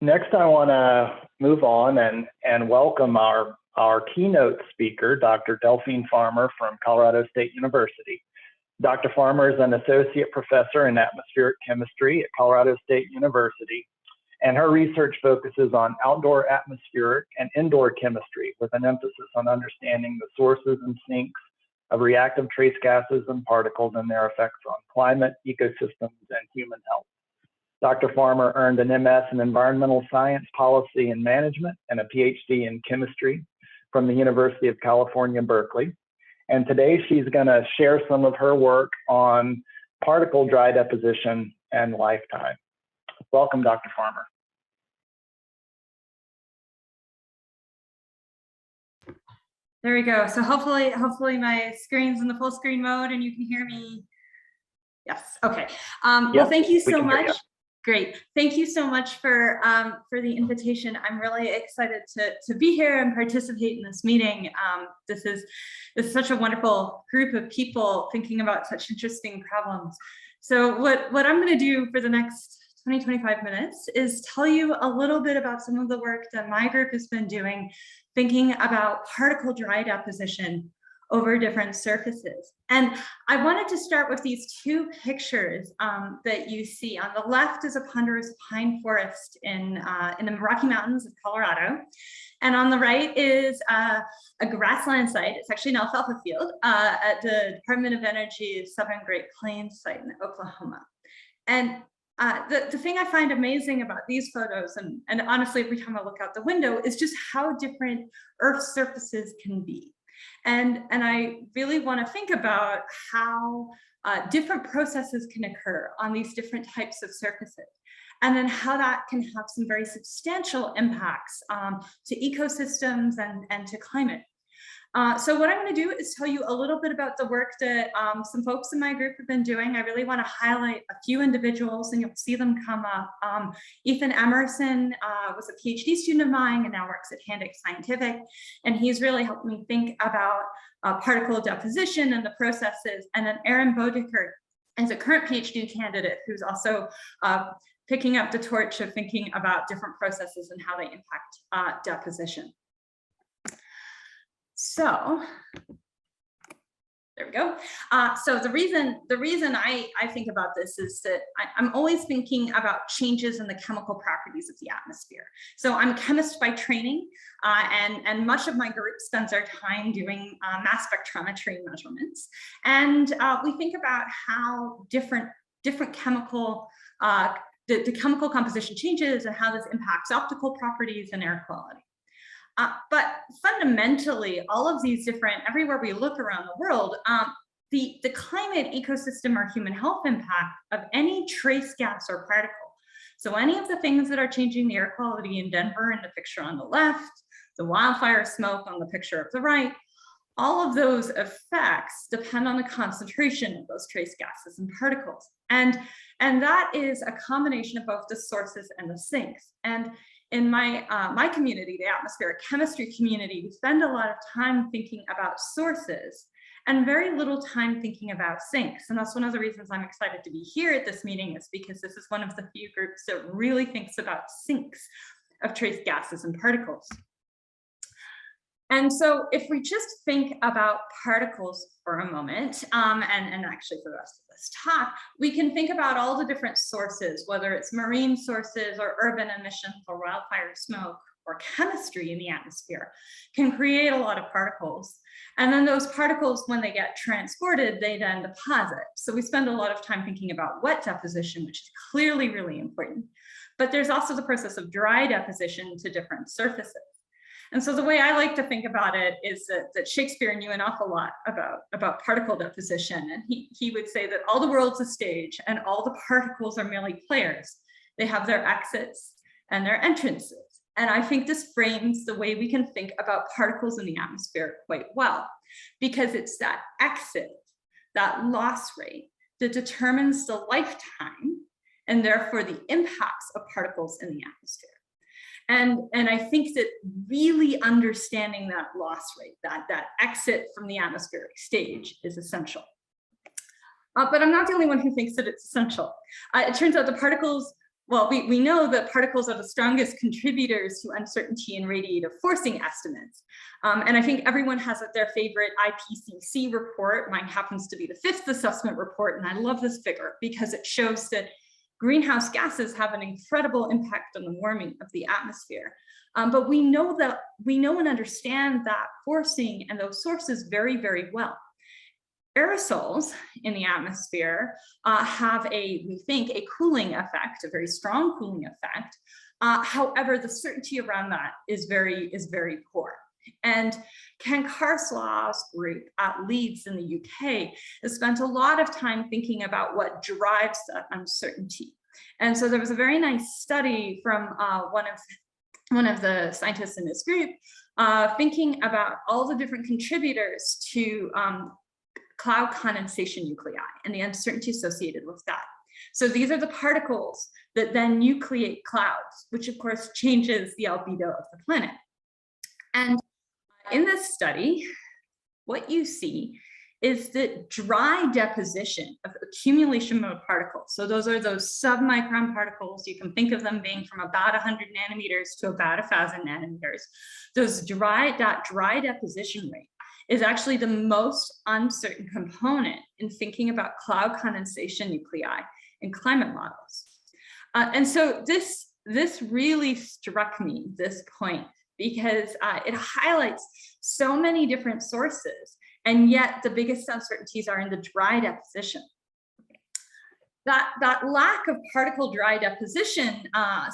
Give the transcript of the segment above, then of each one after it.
Next, I want to move on and welcome our keynote speaker, Dr. Delphine Farmer from Colorado State University. Dr. Farmer is an associate professor in atmospheric chemistry at Colorado State University, and her research focuses on outdoor atmospheric and indoor chemistry with an emphasis on understanding the sources and sinks of reactive trace gases and particles and their effects on climate, ecosystems, and human health. Dr. Farmer earned an MS in Environmental Science, Policy, and Management and a PhD in Chemistry from the University of California, Berkeley. And today she's going to share some of her work on particle dry deposition and lifetime. Welcome, Dr. Farmer. There we go. So hopefully my screen's in the full screen mode and you can hear me. Yes. Okay. Well, thank you so much. Great. Thank you so much for the invitation. I'm really excited to be here and participate in this meeting. This is such a wonderful group of people thinking about such interesting problems. So what I'm going to do for the next 20-25 minutes is tell you a little bit about some of the work that my group has been doing, thinking about particle dry deposition over different surfaces. And I wanted to start with these two pictures that you see. On the left is a ponderous pine forest in the Rocky Mountains of Colorado. And on the right is a grassland site. It's actually an alfalfa field at the Department of Energy's Southern Great Plains site in Oklahoma. And the thing I find amazing about these photos, and honestly, every time I look out the window, is just how different Earth's surfaces can be. And I really want to think about how different processes can occur on these different types of surfaces, and then how that can have some very substantial impacts to ecosystems and to climate. So what I'm going to do is tell you a little bit about the work that some folks in my group have been doing. I really want to highlight a few individuals, and you'll see them come up. Ethan Emerson was a PhD student of mine and now works at Handick Scientific, and he's really helped me think about particle deposition and the processes. And then Aaron Bodeker is a current PhD candidate who's also picking up the torch of thinking about different processes and how they impact deposition. So there we go. So the reason I think about this is that I'm always thinking about changes in the chemical properties of the atmosphere. So I'm a chemist by training, and much of my group spends their time doing mass spectrometry measurements. And we think about how different chemical, the chemical composition changes and how this impacts optical properties and air quality. But fundamentally, all of these different, everywhere we look around the world, the climate, ecosystem, or human health impact of any trace gas or particle. So any of the things that are changing the air quality in Denver in the picture on the left, the wildfire smoke on the picture of the right, all of those effects depend on the concentration of those trace gases and particles. And that is a combination of both the sources and the sinks. And in my community, the atmospheric chemistry community, we spend a lot of time thinking about sources and very little time thinking about sinks. And that's one of the reasons I'm excited to be here at this meeting, is because this is one of the few groups that really thinks about sinks of trace gases and particles. And so if we just think about particles for a moment, and actually for the rest of this talk, we can think about all the different sources, whether it's marine sources or urban emissions or wildfire smoke or chemistry in the atmosphere, can create a lot of particles. And then those particles, when they get transported, they then deposit. So we spend a lot of time thinking about wet deposition, which is clearly really important. But there's also the process of dry deposition to different surfaces. And so the way I like to think about it is that Shakespeare knew an awful lot about particle deposition. And he would say that all the world's a stage and all the particles are merely players. They have their exits and their entrances. And I think this frames the way we can think about particles in the atmosphere quite well, because it's that exit, that loss rate, that determines the lifetime and therefore the impacts of particles in the atmosphere. And I think that really understanding that loss rate, that exit from the atmospheric stage, is essential. But I'm not the only one who thinks that it's essential. It turns out the particles well, we know that particles are the strongest contributors to uncertainty in radiative forcing estimates. And I think everyone has their favorite IPCC report. Mine happens to be the 5th assessment report. And I love this figure because it shows that greenhouse gases have an incredible impact on the warming of the atmosphere. But we know and understand that forcing and those sources very, very well. Aerosols in the atmosphere have we think, a cooling effect, a very strong cooling effect. However, the certainty around that is very poor. And Ken Carslaw's group at Leeds in the UK has spent a lot of time thinking about what drives that uncertainty. And so there was a very nice study from one of the scientists in this group thinking about all the different contributors to cloud condensation nuclei and the uncertainty associated with that. So these are the particles that then nucleate clouds, which of course changes the albedo of the planet. And in this study, what you see is that dry deposition of accumulation mode particles. So those are those submicron particles. You can think of them being from about 100 nanometers to about 1,000 nanometers. That dry deposition rate is actually the most uncertain component in thinking about cloud condensation nuclei in climate models. And so this really struck me, this point, because it highlights so many different sources, and yet the biggest uncertainties are in the dry deposition. That lack of particle dry deposition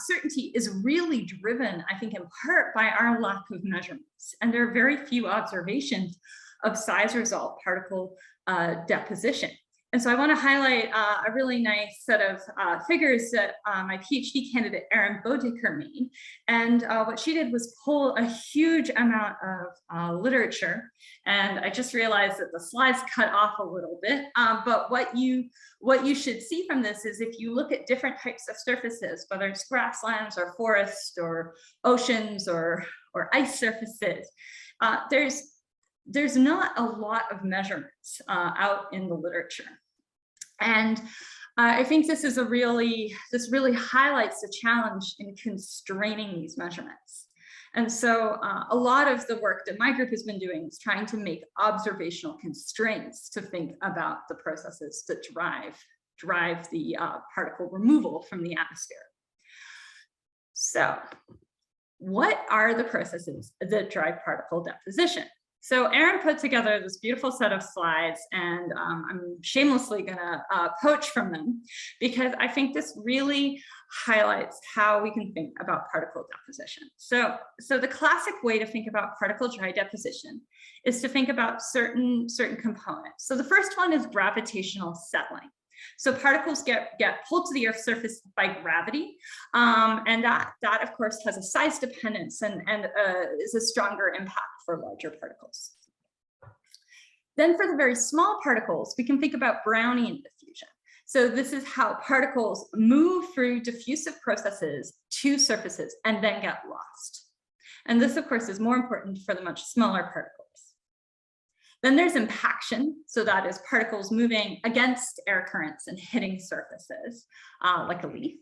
certainty is really driven, I think, in part by our lack of measurements. And there are very few observations of size result particle deposition. And so I want to highlight a really nice set of figures that my PhD candidate, Erin Bodecker, made. And what she did was pull a huge amount of literature. And I just realized that the slides cut off a little bit. But what you should see from this is if you look at different types of surfaces, whether it's grasslands or forests or oceans or ice surfaces, there's not a lot of measurements out in the literature. And I think this really highlights the challenge in constraining these measurements. And so a lot of the work that my group has been doing is trying to make observational constraints to think about the processes that drive the particle removal from the atmosphere. So what are the processes that drive particle deposition? So Erin put together this beautiful set of slides, and I'm shamelessly gonna poach from them because I think this really highlights how we can think about particle deposition. So the classic way to think about particle dry deposition is to think about certain components. So the first one is gravitational settling. So particles get pulled to the Earth's surface by gravity, and that of course has a size dependence and is a stronger impact for larger particles. Then for the very small particles, we can think about Brownian diffusion. So this is how particles move through diffusive processes to surfaces and then get lost. And this of course is more important for the much smaller particles. Then there's impaction, so that is particles moving against air currents and hitting surfaces, like a leaf.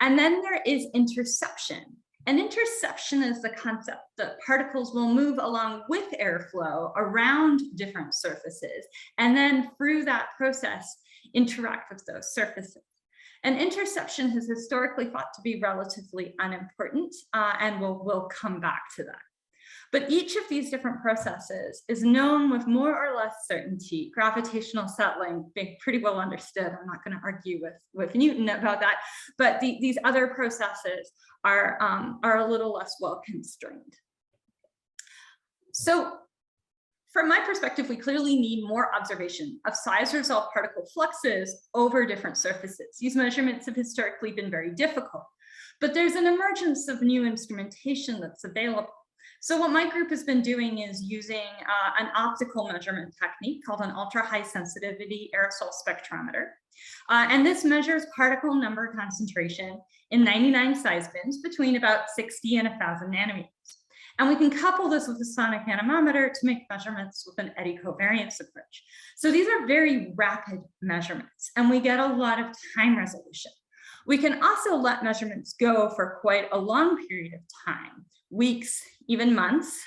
And then there is interception. And interception is the concept that particles will move along with airflow around different surfaces, and then through that process, interact with those surfaces. And interception has historically thought to be relatively unimportant, and we'll come back to that. But each of these different processes is known with more or less certainty. Gravitational settling being pretty well understood. I'm not going to argue with Newton about that, but these other processes are a little less well constrained. So from my perspective, we clearly need more observation of size result particle fluxes over different surfaces. These measurements have historically been very difficult, but there's an emergence of new instrumentation that's available. So what my group has been doing is using an optical measurement technique called an ultra-high sensitivity aerosol spectrometer. And this measures particle number concentration in 99 size bins between about 60 and 1,000 nanometers. And we can couple this with a sonic anemometer to make measurements with an eddy covariance approach. So these are very rapid measurements, and we get a lot of time resolution. We can also let measurements go for quite a long period of time, weeks, even months.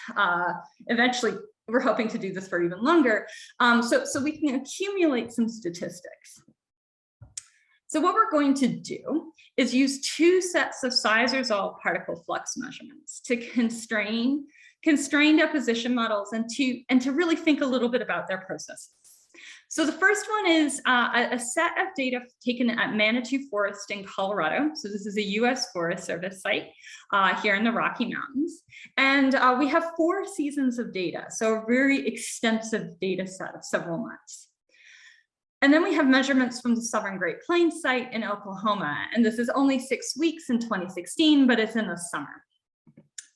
Eventually, we're hoping to do this for even longer. So we can accumulate some statistics. So what we're going to do is use two sets of size-resolved particle flux measurements to constrain deposition models and to really think a little bit about their processes. So the first one is a set of data taken at Manitou Forest in Colorado. So this is a US Forest Service site here in the Rocky Mountains. And we have 4 seasons of data, so a very extensive data set of several months. And then we have measurements from the Southern Great Plains site in Oklahoma. And this is only 6 weeks in 2016, but it's in the summer.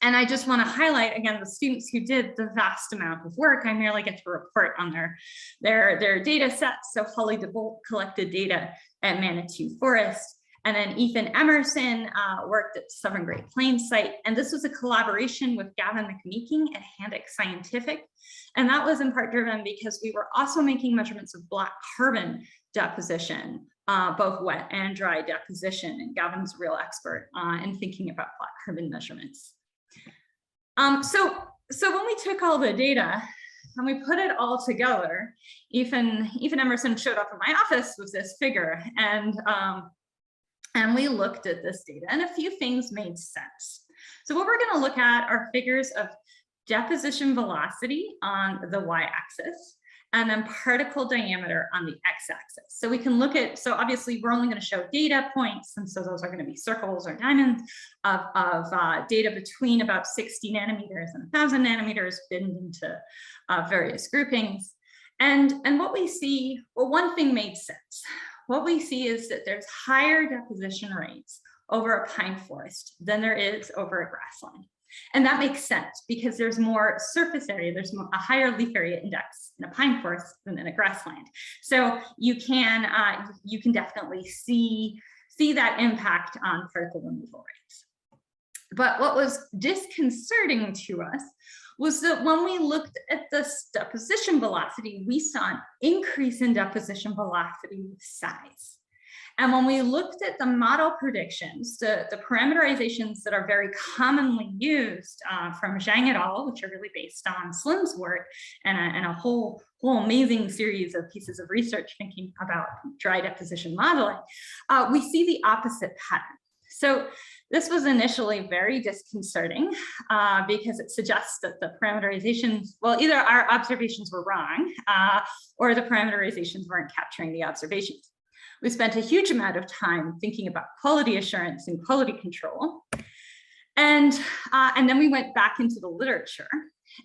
And I just want to highlight, again, the students who did the vast amount of work. I merely get to report on their data sets. So Holly DeBolt collected data at Manitou Forest. And then Ethan Emerson worked at the Southern Great Plains site. And this was a collaboration with Gavin McMeeking at Handick Scientific. And that was in part driven because we were also making measurements of black carbon deposition, both wet and dry deposition. And Gavin's a real expert in thinking about black carbon measurements. So when we took all the data and we put it all together, Ethan Emerson showed up in my office with this figure, and we looked at this data, and a few things made sense. So what we're going to look at are figures of deposition velocity on the y-axis, and then particle diameter on the x-axis. So we can look at, so obviously we're only going to show data points, and so those are going to be circles or diamonds of data between about 60 nanometers and 1,000 nanometers binned into various groupings. And what we see, well, one thing made sense. What we see is that there's higher deposition rates over a pine forest than there is over a grassland. And that makes sense because there's more surface area, there's a higher leaf area index in a pine forest than in a grassland. So you can definitely see that impact on particle removal rates. But what was disconcerting to us was that when we looked at this deposition velocity, we saw an increase in deposition velocity with size. And when we looked at the model predictions, the parameterizations that are very commonly used from Zhang et al., which are really based on Slim's work and a whole amazing series of pieces of research thinking about dry deposition modeling, we see the opposite pattern. So this was initially very disconcerting because it suggests that the parameterizations, well, either our observations were wrong or the parameterizations weren't capturing the observations. We spent a huge amount of time thinking about quality assurance and quality control. And then we went back into the literature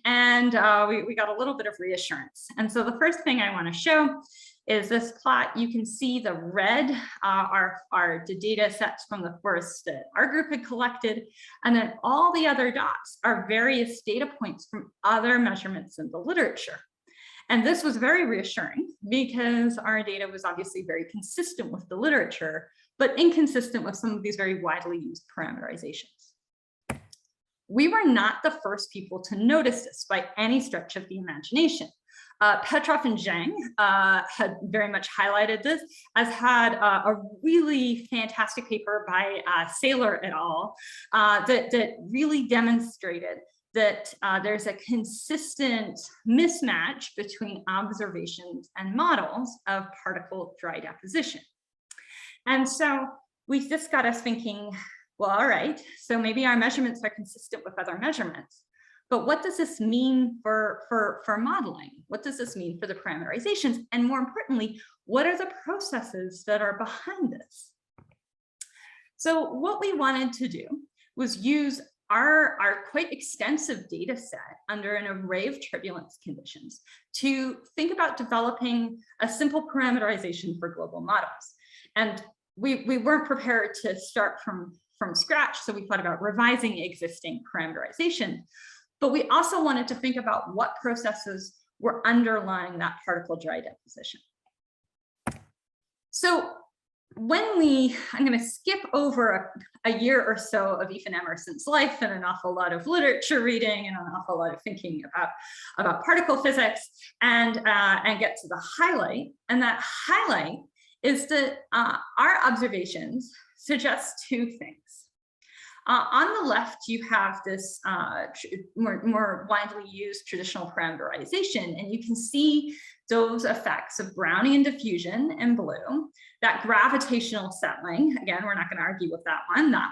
and we got a little bit of reassurance. And so the first thing I want to show is this plot. You can see the red are the data sets from the forest that our group had collected. And then all the other dots are various data points from other measurements in the literature. And this was very reassuring because our data was obviously very consistent with the literature, but inconsistent with some of these very widely used parameterizations. We were not the first people to notice this by any stretch of the imagination. Petrov and Zhang had very much highlighted this, as had a really fantastic paper by Saylor et al. That really demonstrated that there's a consistent mismatch between observations and models of particle dry deposition. And so this got us thinking, well, all right, so maybe our measurements are consistent with other measurements, but what does this mean for modeling? What does this mean for the parameterizations? And more importantly, what are the processes that are behind this? So what we wanted to do was use our quite extensive data set under an array of turbulence conditions to think about developing a simple parameterization for global models. And we weren't prepared to start from scratch, so we thought about revising existing parameterization, but we also wanted to think about what processes were underlying that particle dry deposition. So I'm going to skip over a year or so of Ethan Emerson's life and an awful lot of literature reading and an awful lot of thinking about particle physics and get to the highlight. And that highlight is that our observations suggests two things. On the left, you have this more widely used traditional parameterization, and you can see those effects of Brownian diffusion in blue, that gravitational settling. Again, we're not going to argue with that one. That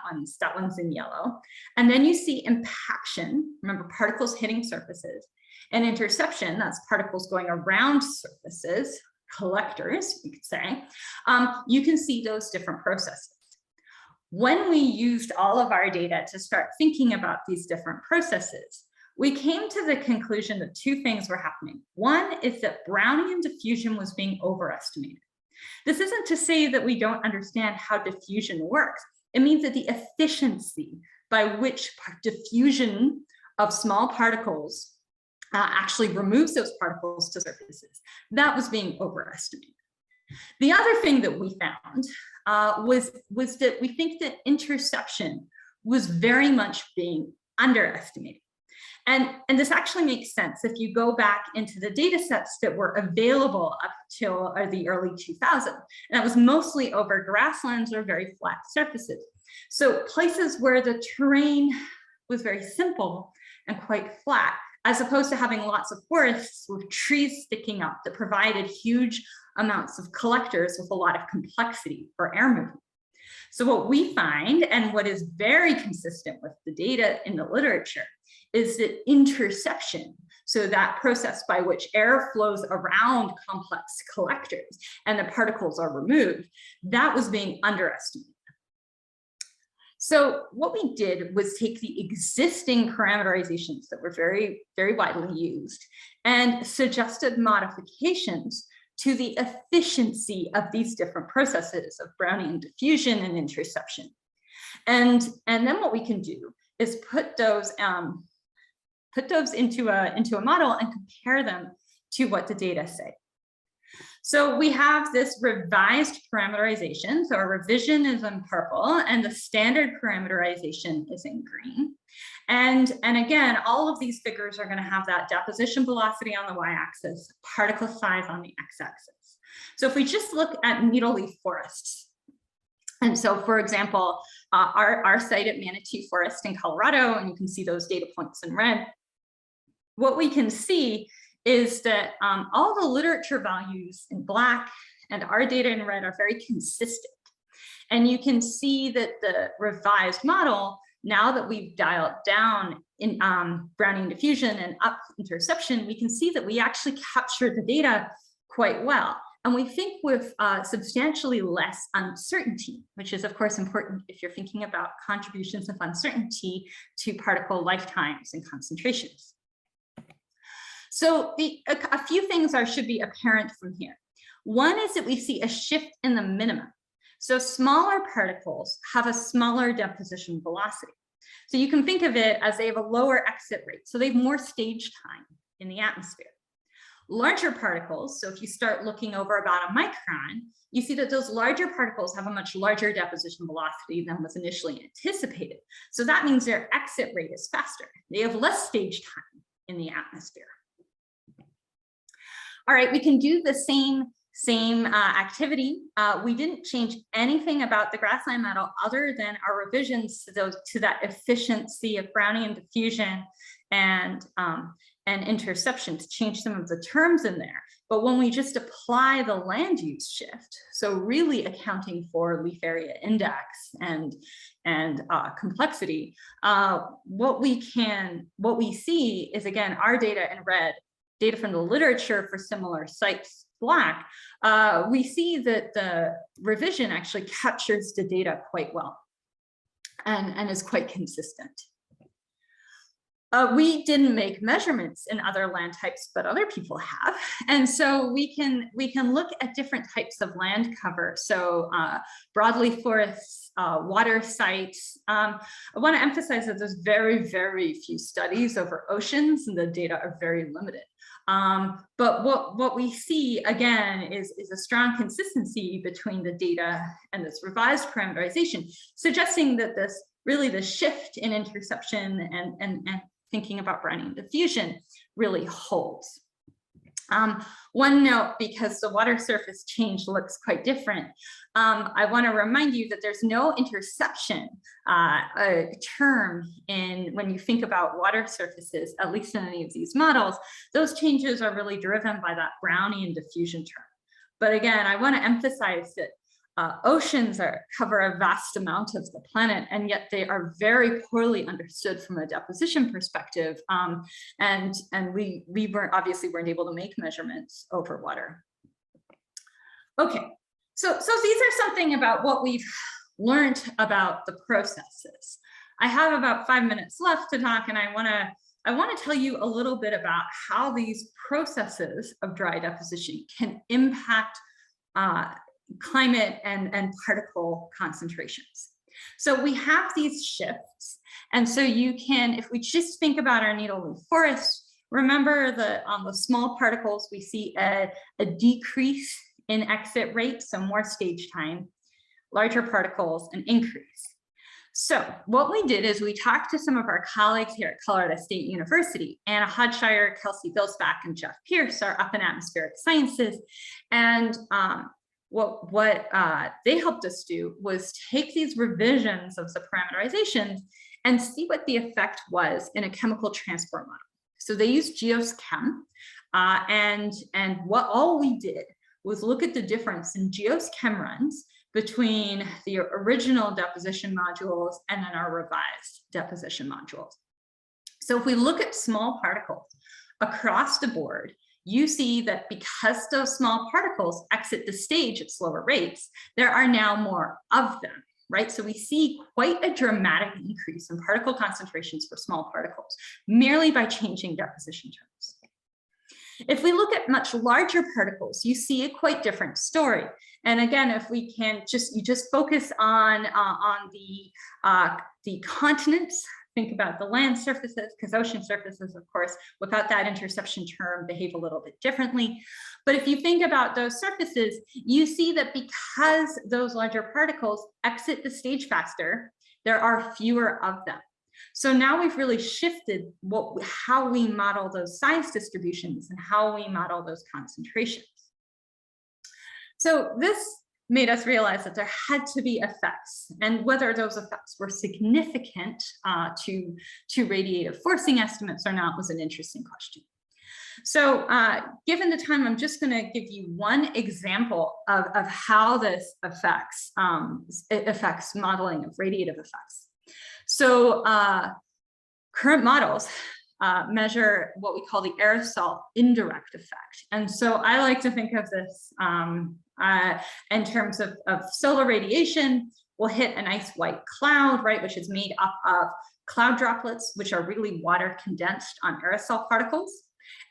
one's in yellow. And then you see impaction, remember particles hitting surfaces, and interception, that's particles going around surfaces, collectors, we could say. You can see those different processes. When we used all of our data to start thinking about these different processes, we came to the conclusion that two things were happening. One is that Brownian diffusion was being overestimated. This isn't to say that we don't understand how diffusion works. It means that the efficiency by which diffusion of small particles actually removes those particles to surfaces, that was being overestimated. The other thing that we found was that we think that interception was very much being underestimated. And this actually makes sense if you go back into the data sets that were available up till the early 2000s. And that was mostly over grasslands or very flat surfaces. So places where the terrain was very simple and quite flat, as opposed to having lots of forests with trees sticking up that provided huge amounts of collectors with a lot of complexity for air movement. So what we find, and what is very consistent with the data in the literature, is that interception, so that process by which air flows around complex collectors and the particles are removed, that was being underestimated. So what we did was take the existing parameterizations that were very, very widely used and suggested modifications to the efficiency of these different processes of Brownian diffusion and interception. And then what we can do is put those into a model and compare them to what the data say. So we have this revised parameterization. So our revision is in purple and the standard parameterization is in green. And again, all of these figures are going to have that deposition velocity on the y-axis, particle size on the x-axis. So if we just look at needle leaf forests, and so for example, our site at Manitou Forest in Colorado, and you can see those data points in red, what we can see is that all the literature values in black and our data in red are very consistent. And you can see that the revised model, now that we've dialed down in Brownian diffusion and up interception, we can see that we actually captured the data quite well. And we think with substantially less uncertainty, which is of course important if you're thinking about contributions of uncertainty to particle lifetimes and concentrations. So a few things should be apparent from here. One is that we see a shift in the minimum. So smaller particles have a smaller deposition velocity. So you can think of it as they have a lower exit rate. So they have more stage time in the atmosphere. Larger particles, so if you start looking over about a micron, you see that those larger particles have a much larger deposition velocity than was initially anticipated. So that means their exit rate is faster. They have less stage time in the atmosphere. All right, we can do the same activity. We didn't change anything about the grassland model other than our revisions to that efficiency of Brownian diffusion and interception to change some of the terms in there. But when we just apply the land use shift, so really accounting for leaf area index and complexity, what we see is, again, our data in red, data from the literature for similar sites black, we see that the revision actually captures the data quite well and is quite consistent. We didn't make measurements in other land types, but other people have. And so we can look at different types of land cover. So broadleaf forests, water sites. I want to emphasize that there's very, very few studies over oceans and the data are very limited. But what we see, again, is a strong consistency between the data and this revised parameterization, suggesting that the shift in interception and thinking about Brownian diffusion really holds. One note, because the water surface change looks quite different, I want to remind you that there's no interception term when you think about water surfaces, at least in any of these models. Those changes are really driven by that Brownian diffusion term. But again, I want to emphasize that oceans cover a vast amount of the planet, and yet they are very poorly understood from a deposition perspective. And we obviously weren't able to make measurements over water. Okay, so these are something about what we've learned about the processes. I have about 5 minutes left to talk, and I want to tell you a little bit about how these processes of dry deposition can impact climate and particle concentrations. So we have these shifts. And so you can, if we just think about our needle leaf forest, remember that on the small particles, we see a decrease in exit rate, so more stage time, larger particles, an increase. So what we did is we talked to some of our colleagues here at Colorado State University. Anna Hodshire, Kelsey Vilsbach, and Jeff Pierce are up in atmospheric sciences. And what they helped us do was take these revisions of the parameterizations and see what the effect was in a chemical transport model. So they used geochem, and what all we did was look at the difference in geochem runs between the original deposition modules and then our revised deposition modules. So if we look at small particles across the board, you see that because those small particles exit the stage at slower rates, there are now more of them, right? So we see quite a dramatic increase in particle concentrations for small particles, merely by changing deposition terms. If we look at much larger particles, you see a quite different story. And again, if we can you just focus on the continents, think about the land surfaces, because ocean surfaces, of course, without that interception term, behave a little bit differently. But if you think about those surfaces, you see that because those larger particles exit the stage faster, there are fewer of them. So now we've really shifted how we model those size distributions and how we model those concentrations. So this made us realize that there had to be effects, and whether those effects were significant to radiative forcing estimates or not was an interesting question. So given the time, I'm just going to give you one example of how this affects modeling of radiative effects. So current models measure what we call the aerosol indirect effect. And so I like to think of this in terms of solar radiation. We'll hit a nice white cloud, right, which is made up of cloud droplets, which are really water condensed on aerosol particles.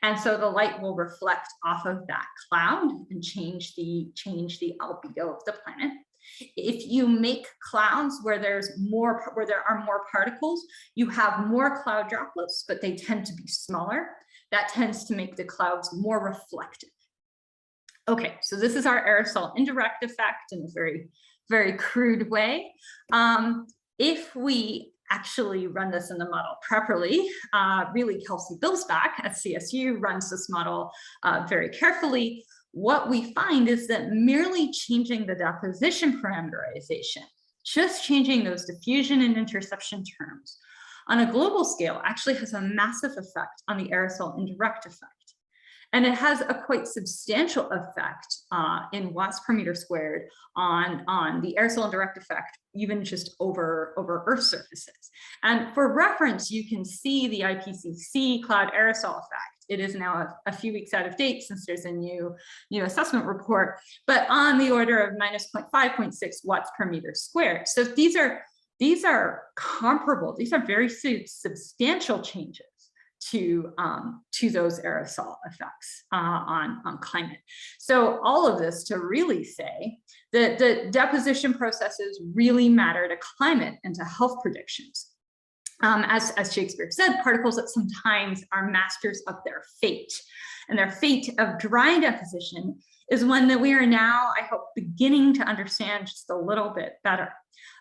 And so the light will reflect off of that cloud and change the albedo of the planet. If you make clouds where there are more particles, you have more cloud droplets, but they tend to be smaller. That tends to make the clouds more reflective. Okay, so this is our aerosol indirect effect in a very, very crude way. If we actually run this in the model properly, really Kelsey Vilsbach at CSU runs this model very carefully. What we find is that merely changing the deposition parameterization, just changing those diffusion and interception terms on a global scale actually has a massive effect on the aerosol indirect effect. And it has a quite substantial effect in watts per meter squared on the aerosol indirect effect, even just over Earth surfaces. And for reference, you can see the IPCC cloud aerosol effect. It is now a few weeks out of date since there's a new assessment report, but on the order of -0.5, 0.6 watts per meter squared. So these are comparable. These are very substantial changes to those aerosol effects on climate. So all of this to really say that the deposition processes really matter to climate and to health predictions. As Shakespeare said, particles that sometimes are masters of their fate, and their fate of dry deposition is one that we are now, I hope, beginning to understand just a little bit better.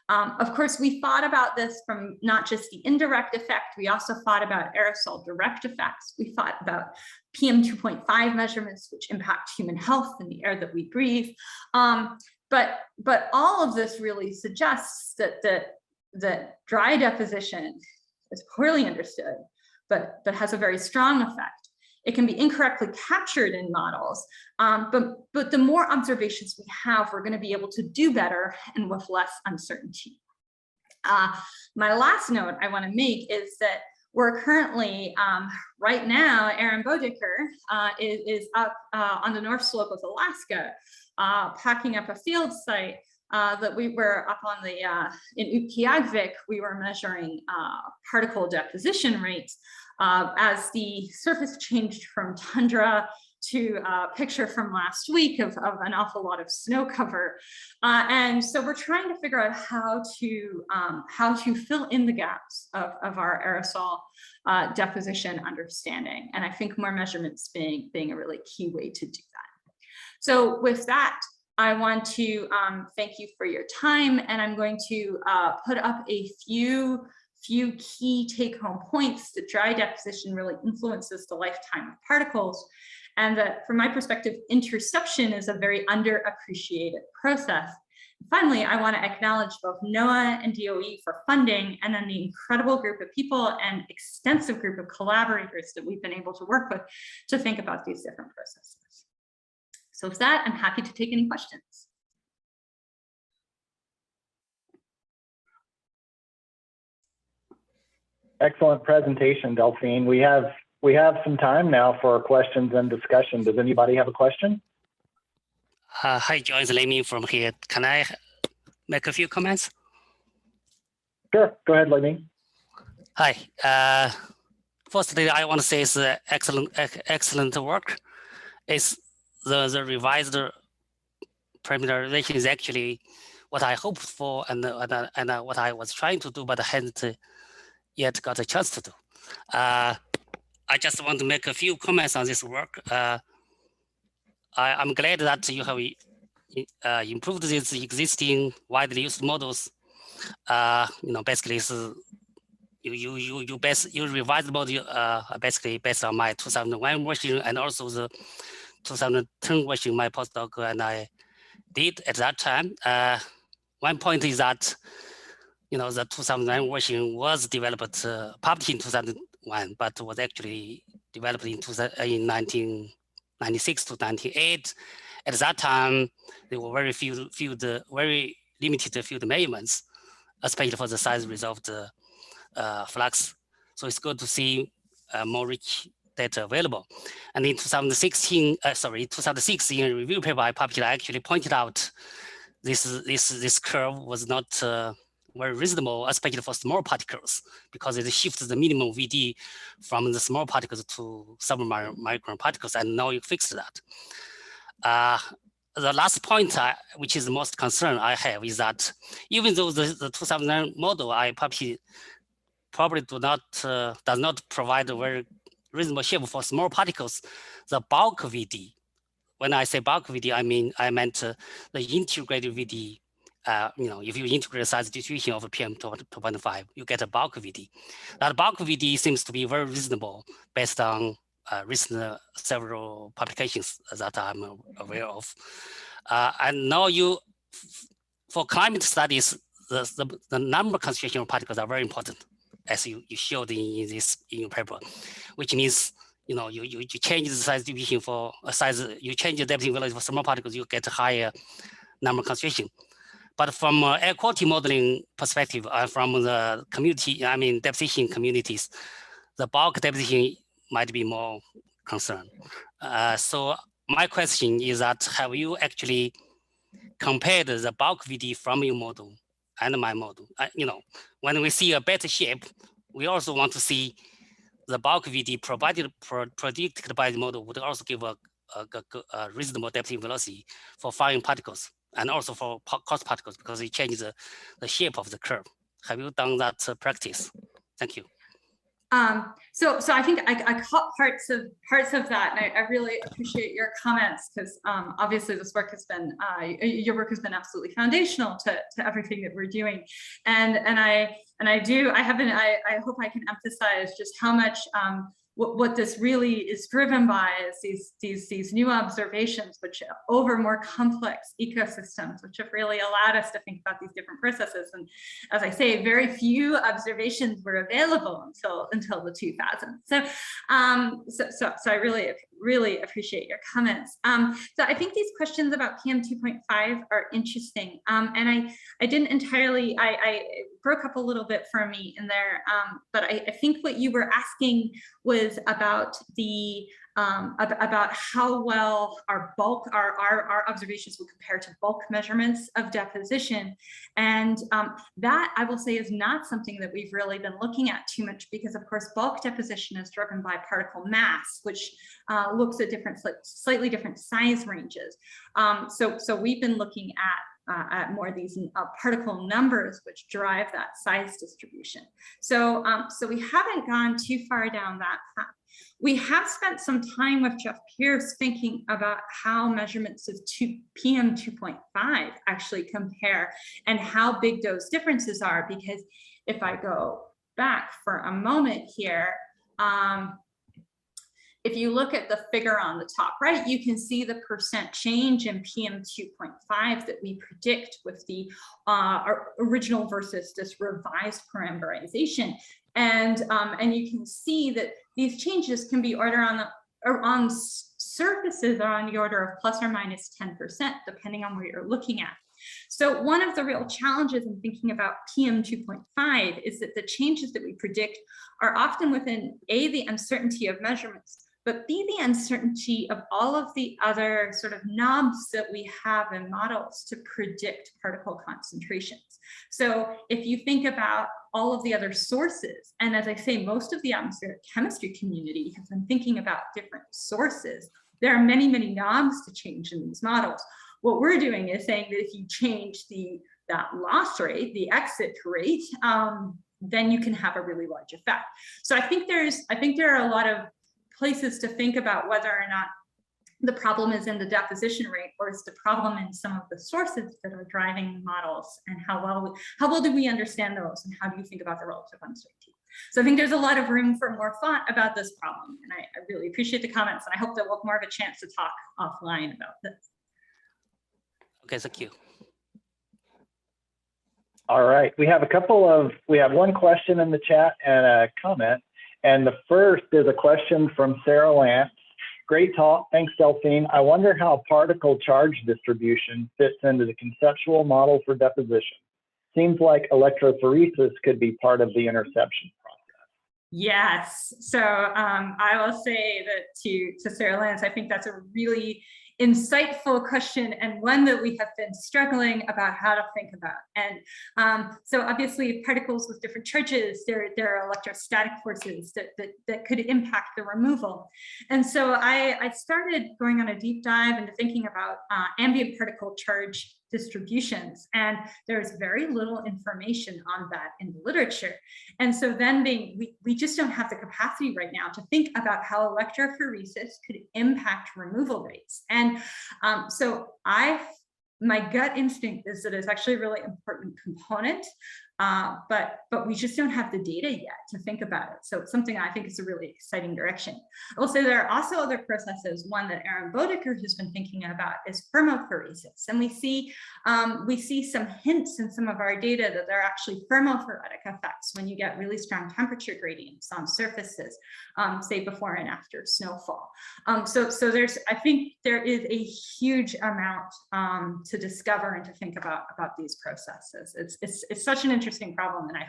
Of course, we thought about this from not just the indirect effect, we also thought about aerosol direct effects. We thought about PM 2.5 measurements, which impact human health and the air that we breathe. But all of this really suggests that dry deposition is poorly understood, but has a very strong effect. It can be incorrectly captured in models, but the more observations we have, we're going to be able to do better and with less uncertainty. My last note I want to make is that we're currently, right now, Aaron Bodecker is up on the North Slope of Alaska, packing up a field site that we were up on the, in Utqiagvik, we were measuring particle deposition rates as the surface changed from tundra to a picture from last week of an awful lot of snow cover. And so we're trying to figure out how to fill in the gaps of our aerosol deposition understanding. And I think more measurements being a really key way to do that. So with that, I want to thank you for your time, and I'm going to put up a few key take-home points that dry deposition really influences the lifetime of particles, and that from my perspective, interception is a very underappreciated process. Finally, I want to acknowledge both NOAA and DOE for funding, and then the incredible group of people and extensive group of collaborators that we've been able to work with to think about these different processes. So with that, I'm happy to take any questions. Excellent presentation, Delphine. We have some time now for questions and discussion. Does anybody have a question? Hi, John, it's Leming from here. Can I make a few comments? Sure, go ahead, Leming. Hi. Firstly, I want to say it's excellent work. It's the revised parameterization is actually what I hoped for and what I was trying to do, but I hadn't yet got a chance to do. I just want to make a few comments on this work. I'm glad that you have improved these existing widely used models. Basically, you revised the model basically based on my 2001 version and also the 2010 version my postdoc and I did at that time. One point is that the 2009 version was developed, published in 2001, but was actually developed in 1996 to 98. At that time, there were very limited field measurements, especially for the size resolved flux. So it's good to see more rich data available. And in 2016 review paper I published, I actually pointed out this curve was not very reasonable, especially for small particles, because it shifts the minimum VD from the small particles to submicron particles, and now you fixed that. The last point, which is the most concern I have, is that even though the 2009 model I published probably does not provide a very reasonable shape for small particles, the bulk VD. When I say bulk VD, I meant the integrated VD. If you integrate the size distribution of PM 2.5, you get a bulk VD. That bulk VD seems to be very reasonable based on recent several publications that I'm aware of. And now for climate studies, the number concentration of particles are very important, as you showed in your paper, which means you change the size distribution for a size, you change the depth velocity for small particles, you get a higher number concentration. But from air quality modeling perspective, from the community, deposition communities, the bulk deposition might be more concerned. So my question is that, have you actually compared the bulk VD from your model and my model? When we see a better shape, we also want to see the bulk VD predicted by the model would also give a reasonable depth velocity for fine particles and also for coarse particles, because it changes the shape of the curve. Have you done that practice? Thank you. So I think I caught parts of that, and I really appreciate your comments, because obviously this work has been your work has been absolutely foundational to everything that we're doing, and I hope I can emphasize just how much what this really is driven by is these new observations, which over more complex ecosystems, which have really allowed us to think about these different processes. And as I say, very few observations were available until the 2000s. So I really appreciate your comments. So I think these questions about PM 2.5 are interesting, and I didn't entirely, I broke up a little bit for me in there, but I think what you were asking was about the about how well our observations will compare to bulk measurements of deposition, and that I will say is not something that we've really been looking at too much, because of course bulk deposition is driven by particle mass, which looks at slightly different size ranges. So we've been looking at more of these particle numbers, which drive that size distribution. So we haven't gone too far down that path. We have spent some time with Jeff Pierce thinking about how measurements of PM 2.5 actually compare and how big those differences are, because if I go back for a moment here, if you look at the figure on the top right, you can see the percent change in PM 2.5 that we predict with the original versus this revised parameterization. And you can see that these changes can be on surfaces are on the order of plus or minus 10%, depending on where you're looking at. So one of the real challenges in thinking about PM 2.5 is that the changes that we predict are often within A, the uncertainty of measurements, but B, the uncertainty of all of the other sort of knobs that we have in models to predict particle concentrations. So if you think about all of the other sources, and as I say, most of the atmospheric chemistry community has been thinking about different sources. There are many, many knobs to change in these models. What we're doing is saying that if you change that loss rate, the exit rate, then you can have a really large effect. So I think there are a lot of places to think about whether or not the problem is in the deposition rate, or is the problem in some of the sources that are driving the models, and how well do we understand those, and how do you think about the relative uncertainty? So I think there's a lot of room for more thought about this problem, and I really appreciate the comments, and I hope that we'll have more of a chance to talk offline about this. Okay, thank you. All right, we have one question in the chat and a comment. And the first is a question from Sarah Lance. Great talk, thanks Delphine. I wonder how particle charge distribution fits into the conceptual model for deposition. Seems like electrophoresis could be part of the interception process. Yes, so I will say that to Sarah Lance, I think that's a really insightful question, and one that we have been struggling about how to think about. And so obviously particles with different charges, there are electrostatic forces that could impact the removal. And so I started going on a deep dive into thinking about ambient particle charge distributions, and there's very little information on that in the literature. And so then we just don't have the capacity right now to think about how electrophoresis could impact removal rates. And so my gut instinct is that it's actually a really important component, but we just don't have the data yet to think about it. So it's something I think is a really exciting direction. I will say there are also other processes. One that Aaron Bodecker has been thinking about is thermophoresis. And we see some hints in some of our data that there are actually thermophoretic effects when you get really strong temperature gradients on surfaces, say before and after snowfall. So I think there is a huge amount to discover and to think about these processes. It's such an interesting problem, and I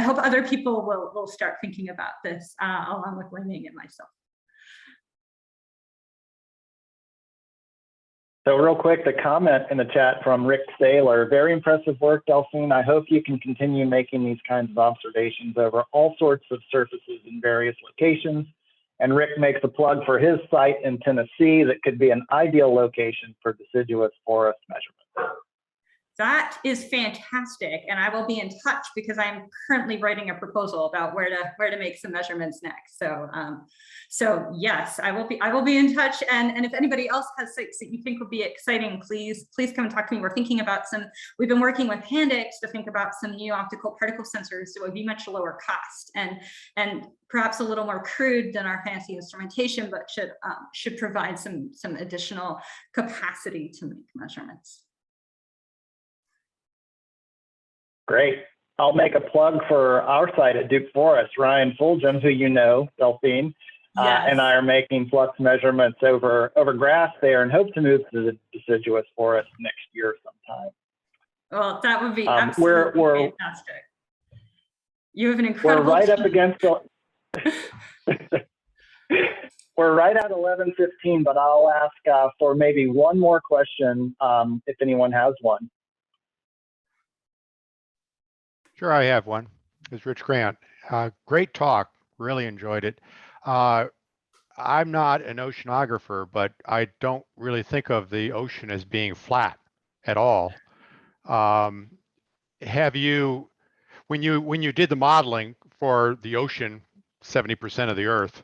hope other people will start thinking about this along with Ling and myself. So real quick, the comment in the chat from Rick Saylor, very impressive work, Delphine. I hope you can continue making these kinds of observations over all sorts of surfaces in various locations. And Rick makes a plug for his site in Tennessee that could be an ideal location for deciduous forest measurements. That is fantastic, and I will be in touch because I'm currently writing a proposal about where to make some measurements next. So, so yes, I will be in touch. And if anybody else has sites that you think would be exciting, please come and talk to me. We're thinking about we've been working with Handix to think about some new optical particle sensors that would be much lower cost and perhaps a little more crude than our fancy instrumentation, but should provide some additional capacity to make measurements. Great. I'll make a plug for our site at Duke Forest. Ryan Fulgham, who you know, Delphine, Yes. and I are making flux measurements over grass there and hope to move to the deciduous forest next year sometime. Well, that would be absolutely fantastic. You have an incredible We're right team. up against the we're right at 11:15, but I'll ask for maybe one more question if anyone has one. Sure, I have one. It's Rich Grant. Great talk. Really enjoyed it. I'm not an oceanographer, but I don't really think of the ocean as being flat at all. Have you, when you did the modeling for the ocean, 70% of the Earth,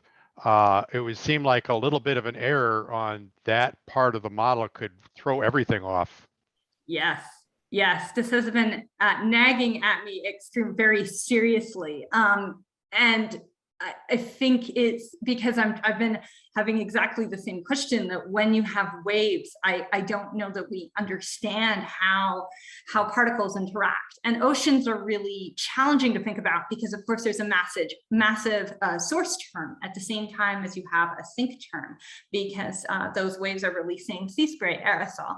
it would seem like a little bit of an error on that part of the model could throw everything off. Yes. Yes, this has been nagging at me very seriously. And I think it's because I've been having exactly the same question, that when you have waves, I don't know that we understand how particles interact. And oceans are really challenging to think about because, of course, there's a massive source term at the same time as you have a sink term, because those waves are releasing sea spray aerosol.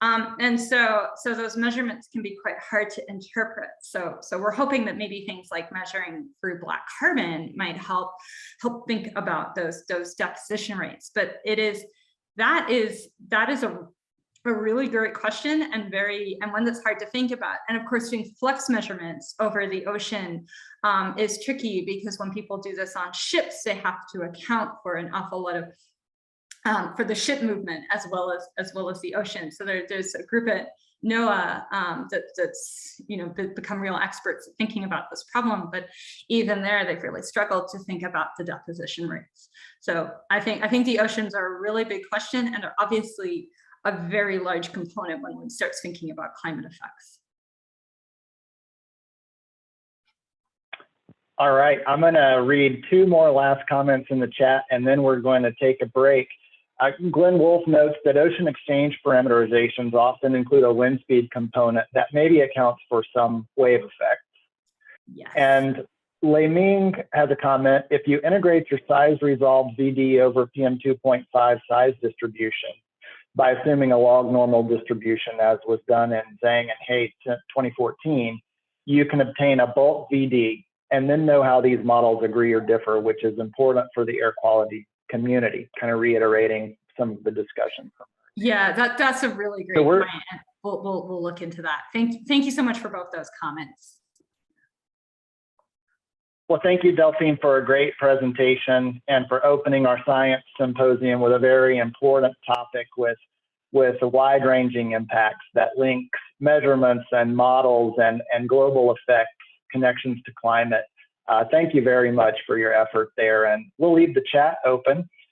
And so those measurements can be quite hard to interpret. So we're hoping that maybe things like measuring through black carbon might help think about those deposition rates. But that is a really great question and one that's hard to think about. And of course, doing flux measurements over the ocean is tricky, because when people do this on ships, they have to account for an awful lot of for the ship movement as well as the ocean. So there's a group at NOAA that's become real experts at thinking about this problem, but even there they've really struggled to think about the deposition rates. So I think the oceans are a really big question, and are obviously a very large component when one starts thinking about climate effects. All right, I'm going to read two more last comments in the chat, and then we're going to take a break. Glenn Wolf notes that ocean exchange parameterizations often include a wind speed component that maybe accounts for some wave effects. Yes. And Lei Ming has a comment: if you integrate your size resolved VD over PM2.5 size distribution by assuming a log normal distribution, as was done in Zhang and Hay 2014, you can obtain a bulk VD and then know how these models agree or differ, which is important for the air quality community, kind of reiterating some of the discussion. Yeah, that's a really great point. We'll look into that. Thank you so much for both those comments. Well, thank you, Delphine, for a great presentation and for opening our science symposium with a very important topic with wide-ranging impacts that links measurements and models and global effects, connections to climate. Thank you very much for your effort there, and we'll leave the chat open.